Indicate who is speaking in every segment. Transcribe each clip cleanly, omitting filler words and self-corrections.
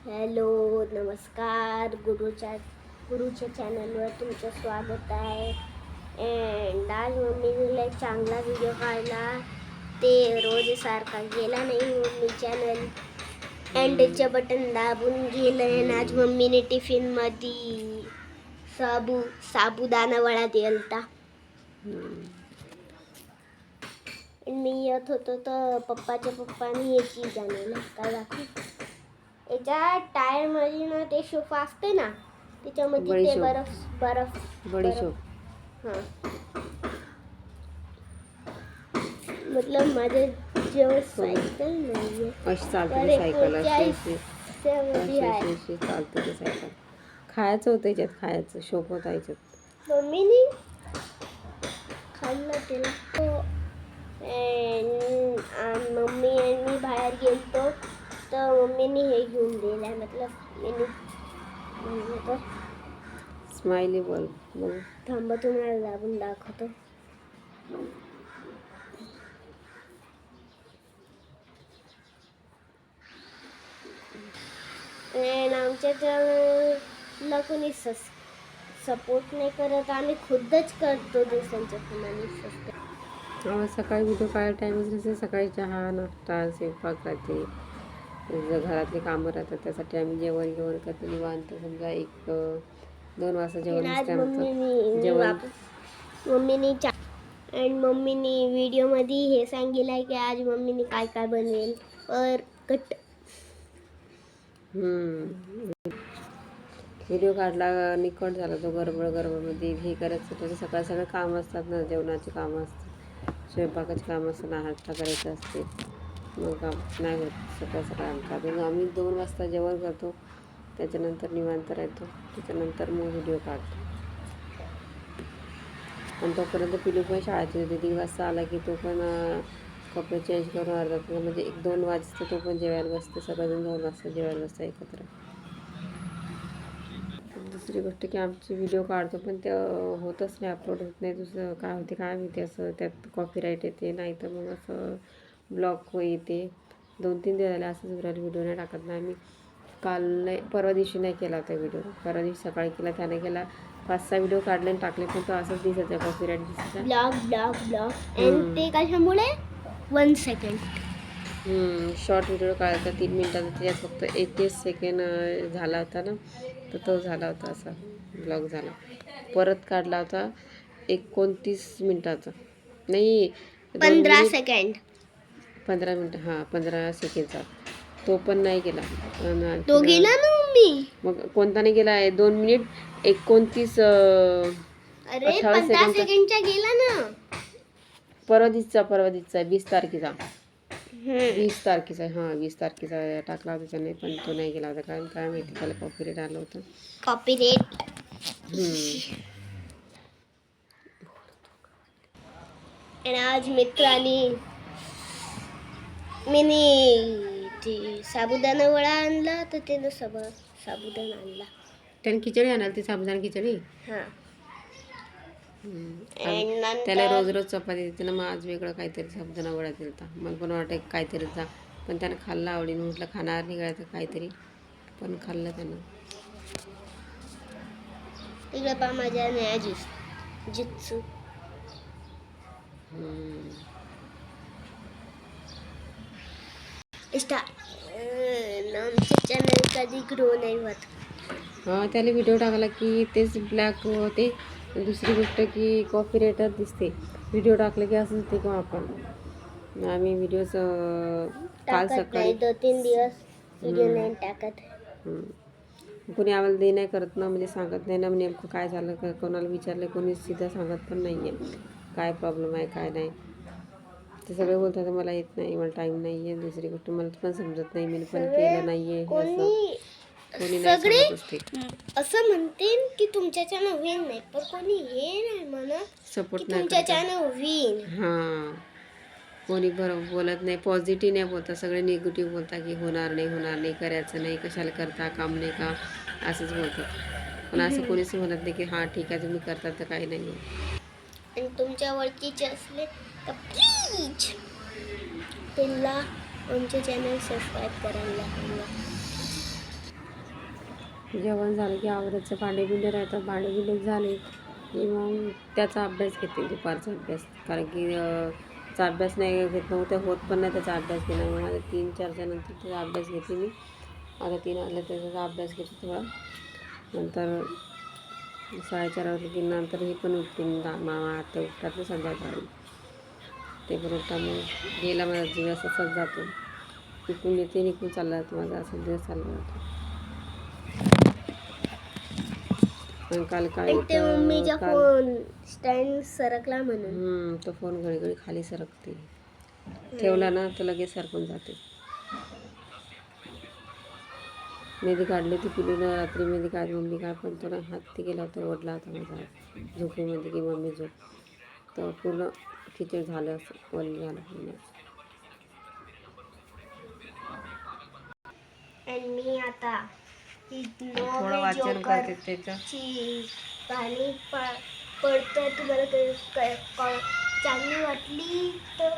Speaker 1: Hello नमस्कार गुरुच्या चॅनलवर तुमचं स्वागत आहे. अँड आज मम्मीने एक चांगला व्हिडिओ काढला. ते रोज सारखा गेला नाही मम्मी चॅनल एंडचं बटन दाबून गेलं. आणि आज मम्मीने टिफिनमध्ये साबुदाणा वडा दिलता. मी येत होतो तर पप्पाने हे चीज आणलं. काय दाखवू? याच्या टायर मध्ये ना ते शोफ असते ना, त्याच्यामध्ये ते बर्फ हां, मतलब माझे जेव्हा सायकल नाही
Speaker 2: अशी चालते सायकल, अशी चालते ते सायकल. खायचं होतं याच्यात, खायचं शोप होता याच्यात.
Speaker 1: मम्मीने खाल्लं त्याला. मम्मी आणि मी बाहेर गेलतो तर मम्मीने हे घेऊन दिलं. मतलब मी
Speaker 2: स्माइली बल्ब
Speaker 1: थांबा तुम्हाला दाबून दाखवतो. आमच्या चॅनलला कोणी सपोर्ट नाही करत. आम्ही खुदच करतो दुसऱ्यांच्या प्रमाणे.
Speaker 2: सकाळी व्हिडिओ काढायला टाईमच नसते. सकाळी चहा नाश्ता स्वयंपाक राहते, घरातले कामं राहतात, त्यासाठी आम्ही जेवण करतो निवांत. समजा 1-2 वाजता
Speaker 1: मम्मीने व्हिडिओमध्ये हे सांगितलं आहे की आज मम्मीने काय काय बनवेल. और कट
Speaker 2: व्हिडिओ काढला निकट झाला तो गडबडमध्ये हे करायचं. त्याचं सकाळ काम असतात ना, जेवणाची कामं असतात, स्वयंपाकाची कामं असतात, नाश्ता करायचं असते, मग काम नाही होत सकाळ आमचा. आम्ही 2 वाजता जेवण करतो, त्याच्यानंतर निवांत राहतो, त्याच्यानंतर मग व्हिडिओ काढतो. आणि तोपर्यंत पिलू पण शाळेत होते. 3 वाजता आला की तो पण कपडे चेंज करून अर्धा तास म्हणजे 1-2 वाजता तो पण जेवायला बसते. सगळेजण 2 वाजता जेवायला बसतं एकत्र. दुसरी गोष्ट की आमची व्हिडिओ काढतो पण ते होतच नाही, अपलोड होत नाही. दुसरं काय होते काय माहिती, असं त्यात कॉपीराईट येते, नाही तर मग असं ब्लॉक येते. 2-3 दिवस झाले असंच व्हिडिओ नाही टाकत नाही आम्ही. काल नाही, परवा दिवशी नाही केला होता व्हिडिओ. परवा दिवशी सकाळी केला, त्याने केला. 5-6 व्हिडिओ काढले आणि टाकले, पण तो असंच दिसायचा, कॉपीराईट दिसायचा.
Speaker 1: ब्लॉग आणि ते कशामुळे 1 सेकंड
Speaker 2: शॉर्ट व्हिडिओ काढायचा 3 मिनिटाचा, त्याच्यात फक्त 31 सेकंड झाला होता ना, तर तो झाला होता असा ब्लॉग झाला. परत काढला होता 29 मिनिटाचा, नाही
Speaker 1: 15 सेकंड
Speaker 2: 15 मिनिटं, हां 15 सेकंडचा, तो पण नाही केला.
Speaker 1: तो गेला ना मम्मी.
Speaker 2: मग कोणता नाही गेला आहे? 2 मिनिट 29
Speaker 1: अरे 15 सेकंडचा गेला ना.
Speaker 2: परवा दिवशीचा 20 तारखेचा 20 तारखेचा हां 20 तारखेचा टाकला होता त्याने, पण तो नाही गेला होता. कारण काय माहिती, त्याला कॉपीराईट आलं होतं.
Speaker 1: कॉपीराईट. आणि आज मित्रांनी ते साबुदाणा वडा आणला, तर त्यानं साबुदाणा आणला.
Speaker 2: त्याने खिचडी आणली, ती साबुदाणा खिचडी.
Speaker 1: हां,
Speaker 2: त्याला रोज चपाती देते ना, मग आज वेगळं काहीतरी साबुदाणा वडा दिलता. मला पण वाटतं काहीतरी जा, पण त्यानं खाल्ला आवडीने. म्हटलं खाणार निघायचं काहीतरी, पण खाल्लं त्यानं.
Speaker 1: तिकडे पहा माझ्या नया जित्सू. आमचे चॅनल कधी ग्रो नाही होत.
Speaker 2: त्याला व्हिडिओ टाकला की तेच ब्लॅक होते. दुसरी गोष्ट की कॉपीराईटर दिसते. व्हिडिओ टाकले की असंच होते किंवा आपण आम्ही व्हिडिओज काल सकाळी
Speaker 1: 2-3 दिवस व्हिडिओ नाही टाकत.
Speaker 2: कोणी आम्हाला दे नाही करत ना, म्हणजे सांगत नाही ना नेमकं काय झालं, कोणाला विचारलं कोणी सीधा सांगत पण नाही आहे काय प्रॉब्लेम आहे काय नाही. ते सगळे बोलतात मला येत नाही, मला टाईम नाही आहे. दुसरी गोष्ट मला पण समजत नाही, मी पण केलं नाही आहे. कोणी
Speaker 1: सगळे असं म्हणतील की तुमच्या चॅनल होईल नाही, पण कोणी हे नाही म्हणत सपोर्ट तुमच्या चॅनल होईल.
Speaker 2: हां, कोणी बरोबर बोलत नाही, पॉझिटिव्ह नाही बोलतात, सगळे निगेटिव्ह बोलतात की होणार नाही, करायचं नाही, कशाला करता, काम नाही का, असंच बोलतात. पण असं कोणीच म्हणत नाही की हां ठीक आहे तुम्ही करतात तर काही नाही.
Speaker 1: आणि तुमच्या ओळखीचे असले तर प्लीज त्यांना आमचे चॅनल सबस्क्राईब करायला हवं.
Speaker 2: जेवण झालं की आवरायचं, भांडेबिंडे राहतात, भांडेबिंडे झाले की मग त्याचा अभ्यास घेते, दुपारचा अभ्यास. कारण की चा अभ्यास नाही घेत नव्हतं, होत पण नाही त्याचा अभ्यास घेणं. मग माझा 3-4च्या नंतर त्याचा अभ्यास घेते मी. आता 3 वाजले त्याचा अभ्यास घेते थोडा. नंतर 4:30 वाजले की नंतर ही पण उठते. मामा आत्या उठतात ना संध्याकाळी, ते पण उठतात. मग गेला माझा दिवस असाच जातो. इकडून येते निघून चालला जातो, माझा असा दिवस चालला जातो. पण काल
Speaker 1: आणि ते मम्मीचा फोन स्टँड सरकला म्हणून.
Speaker 2: तो फोन घडी घडी खाली सरकते, ठेवला ना तर लगेच सरकून जाते. मेहंदी काढली होती पिलूनं रात्री, मेहंदी काढ पण थोडा हात गेला होता, ओढला होता माझा झोपेमध्ये की मम्मी झोप, तर पूर्ण खिचड झालं, असं वल्ल झालं पूर्ण.
Speaker 1: आणि मी आता
Speaker 2: थोडं वाचन करते त्याचं.
Speaker 1: गाणी पडतंय. तुम्हाला चांगली वाटली तर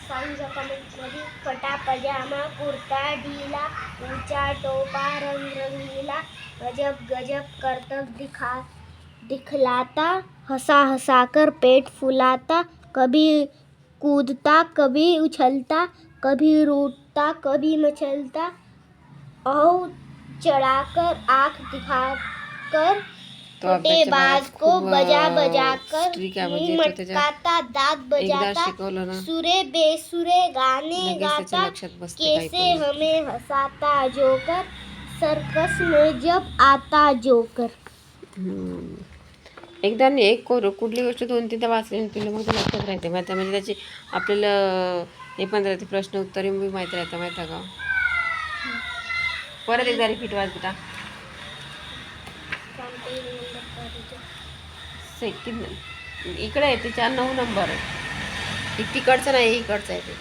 Speaker 1: सांगा कमेंटमध्ये. फटा पजामा कुर्ता ढीला, ऊंचा टोपा रंगीला, गजब गजब करतब दिखलाता, हंसा हंसा कर पेट फुलाता, कभी कूदता कभी उछलता, कभी रूठता कभी मचलता, औ चढ़ाकर आँख दिखाकर फटेबाज को बजा बजा कर मुंह मटकाता दांत बजाता, सुरे बेसुरे गाने गाता, कैसे हमें हंसाता जोकर, सर्कस में जब आता जोकर.
Speaker 2: एकदा नाही, एक कुठली गोष्ट 2-3दा वाचली तुला मग ते लक्षात राहते. म्हणजे त्याची आपल्याला हे पण राहते, प्रश्न उत्तरे बी माहीत राहतं, माहीत आहे का? परत एकदा रिपीट वाच बेटा. सेकंड इकडे आहे ते 4-9 नंबर आहे. तिकडचं नाही, इकडचं आहे ते.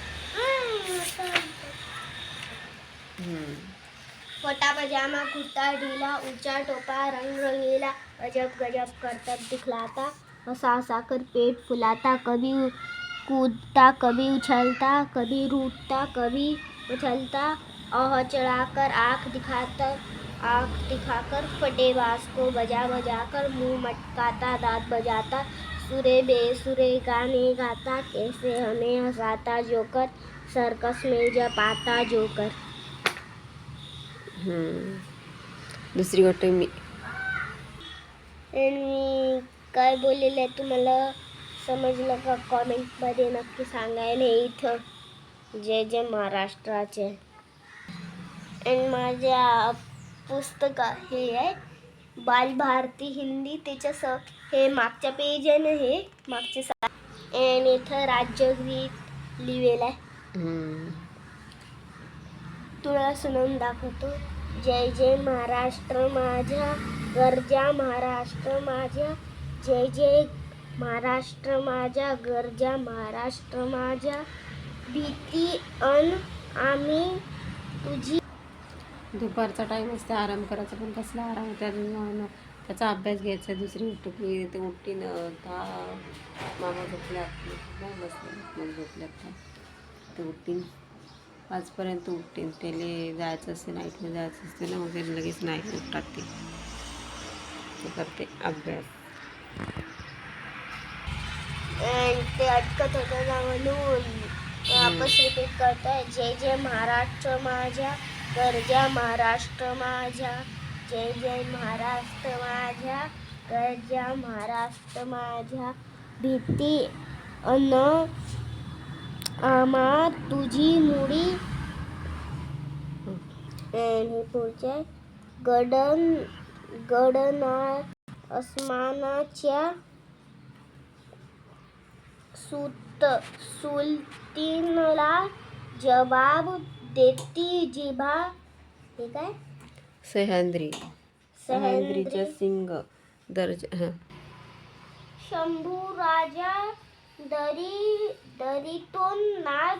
Speaker 1: फटा पजामा कुर्ता ढीला, ऊंचा टोपा रंग रंगीला, गजब गजब करतब दिखलाता, हंसा हंसा कर पेट फुलाता, कभी कूदता कभी उछलता, कभी रूठता कभी उछलता, औ चढ़ाकर आँख दिखाकर फटेबाज को बजा बजा कर मुंह मटकाता दांत बजाता, सुरे बेसुरे गाने गाता, कैसे हमें हंसाता जोकर, सर्कस में जब आता जोकर.
Speaker 2: दुसरी गोष्ट मी
Speaker 1: काय बोललेलं आहे तुम्हाला समजलं का? कॉमेंटमध्ये नक्की सांगायला. इथं जय जय महाराष्ट्राचे. आणि माझ्या पुस्तका हे आहे बालभारती हिंदी, त्याच्या हे मागच्या पेज आहे ना, हे मागचे आणि इथं राज्यगीत लिहिलेलं आहे. तुला सुनावून दाखवतो. जय जय महाराष्ट्र माझ्या, गरजा महाराष्ट्र माझ्या, जय जय महाराष्ट्र माझ्या, गरजा महाराष्ट्र माझ्या, भीती अन आम्ही तुझी.
Speaker 2: दुपारचा टाईम असते, आराम करायचा, पण कसला आराम होता, त्याचा अभ्यास घ्यायचा. दुसरी गोष्ट की ते उठतीन मामा झोपल्यात, बसले झोपल्यात, ते उठतीन 5पर्यंत उठतीन. त्याला जायचं असते, नाईटमध्ये जायचं असते ना, मग ते लगेच नाईट उठतात. ते करते अभ्यास.
Speaker 1: ते अटकत होतं ना म्हणून वापस रिपीट करतोय. जय जय महाराष्ट्र माझ्या, गरजा महाराष्ट्र माझ्या, जय जय महाराष्ट्र माझ्या, गरजा महाराष्ट्र माझ्या, भीती अन आम्हा तुझी मुडी. हे पुढचे गडना अस्मानाच्या सुलतीनला जबाब देती जिभा. हे काय?
Speaker 2: सह्याद्रीचा सिंग दर्जा.
Speaker 1: शंभू राजा दरीतून नाद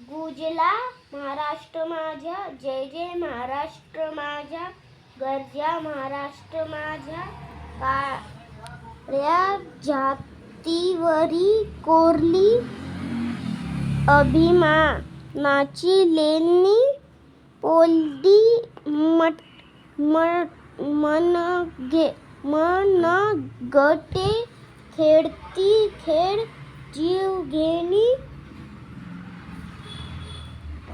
Speaker 1: गुजला महाराष्ट्र माझ्या, जय जय महाराष्ट्र माझ्या, गरजा महाराष्ट्र माझ्या, काळ्या जातीवरी कोरली अभिमानाची लेणी पोलदी मनगटे खेळती खेळ जीव घेणी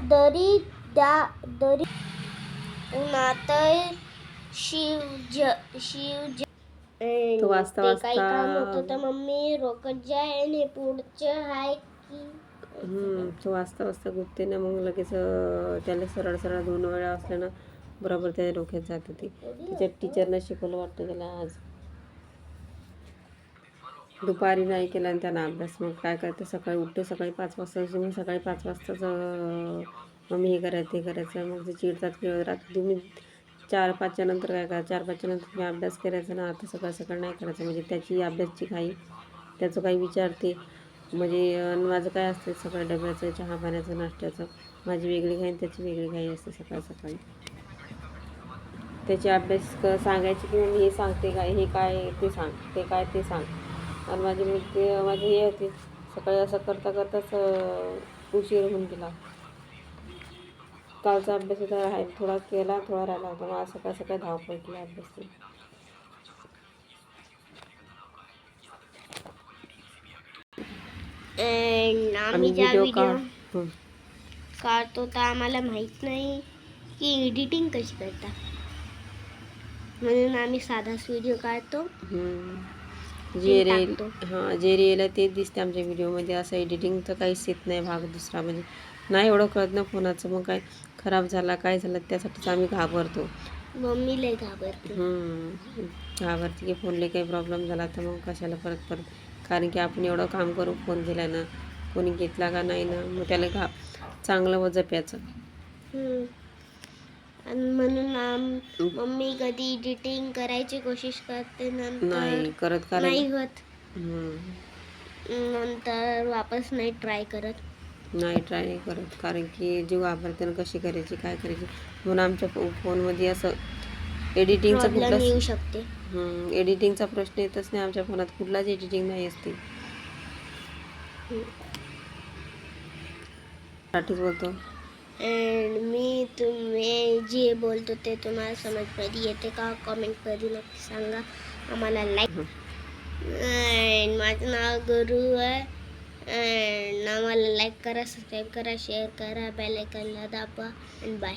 Speaker 1: दरी उन्हात शिवज
Speaker 2: तो वाचता
Speaker 1: ते काही काम होत
Speaker 2: वाचता
Speaker 1: तर मम्मी रोकत जाय आणि पुढचं आहे की
Speaker 2: तो वाचता वाचता गुप्ते ना मग लगेच त्याला सरळ सरळ 2 वेळा असल्यानं बरोबर त्याच्या डोक्यात जात होती. त्याच्या टीचरनं शिकवलं वाटतं त्याला आज. दुपारी नाही केला आणि त्यानं अभ्यास. मग काय करते सकाळी उठते सकाळी 5 वाजता. मग सकाळी 5 वाजताच मम्मी हे करायचं ते करायचं. मग ते चिडतात की रात्री तुम्ही 4-5च्या नंतर काय करा 4-5च्या नंतर तुम्ही अभ्यास करायचा ना आता सकाळ सकाळ नाही करायचं. म्हणजे त्याची अभ्यासची घाई त्याचं काही विचारते. म्हणजे माझं काय असतं सकाळी डब्याचं चहा पाण्याचं नाश्त्याचं माझी वेगळी घाई आणि त्याची वेगळी घाई असते सकाळ सकाळी. त्याची अभ्यास सांगायची की मी हे सांगते काय हे काय ते सांग ते काय ते सांग. आणि माझी मुलगी माझी हे होती सकाळी असं करता करताच उशीर होऊन गेला. कालचा अभ्यास होता थोडा केला थोडा राहिला होता. मग आज सकाळ सकाळी धावपळ केला अभ्यास.
Speaker 1: आम्ही ज्या
Speaker 2: व्हिडिओ
Speaker 1: व्हिडिओ काढतो तर आम्हाला माहीत नाही की एडिटिंग कशी करतात, म्हणून आम्ही साधाच व्हिडिओ काढतो
Speaker 2: जे
Speaker 1: टाकतो.
Speaker 2: जे रिअल आहे तेच दिसते आमच्या व्हिडिओमध्ये. असं एडिटिंगचं काहीच येत नाही भाग दुसरा. म्हणजे नाही एवढं कळत ना फोनाचं. मग काय खराब झाला काय झालं त्यासाठीच आम्ही घाबरतो.
Speaker 1: मम्मी लय घाबरते.
Speaker 2: घाबरते की फोनला काही प्रॉब्लेम झाला तर मग कशाला परत कारण की आपण एवढं काम करू फोन दिल्यानं कोणी घेतला का नाही ना मग त्याला चांगलं व जप्याचं.
Speaker 1: आणि म्हणून मम्मी कधी एडिटिंग करायची कोशिश करते नंतर
Speaker 2: नाही करत कारण
Speaker 1: नाही होत. नंतर वापस नाही ट्राय करत कारण की जीव घाबरते ना कशी करायची काय करायची. म्हणून आमच्या फोनमध्ये असं एडिटिंगचा प्रॉब्लेम येऊ शकते.
Speaker 2: एडिटिंगचा प्रश्न येतच नाही आमच्या फोनात. कुठलाच एडिटिंग नाही असते. मराठीच बोलतो.
Speaker 1: मी तुम्ही जे बोलतो ते तुम्हाला समजमध्ये येते का कमेंटमध्ये नक्की सांगा आम्हाला. लाईक माझं नाव गुरु आहे. आम्हाला लाईक करा सबस्क्राईब करा शेअर करा बेल आयकॉनला दाबा आणि बाय.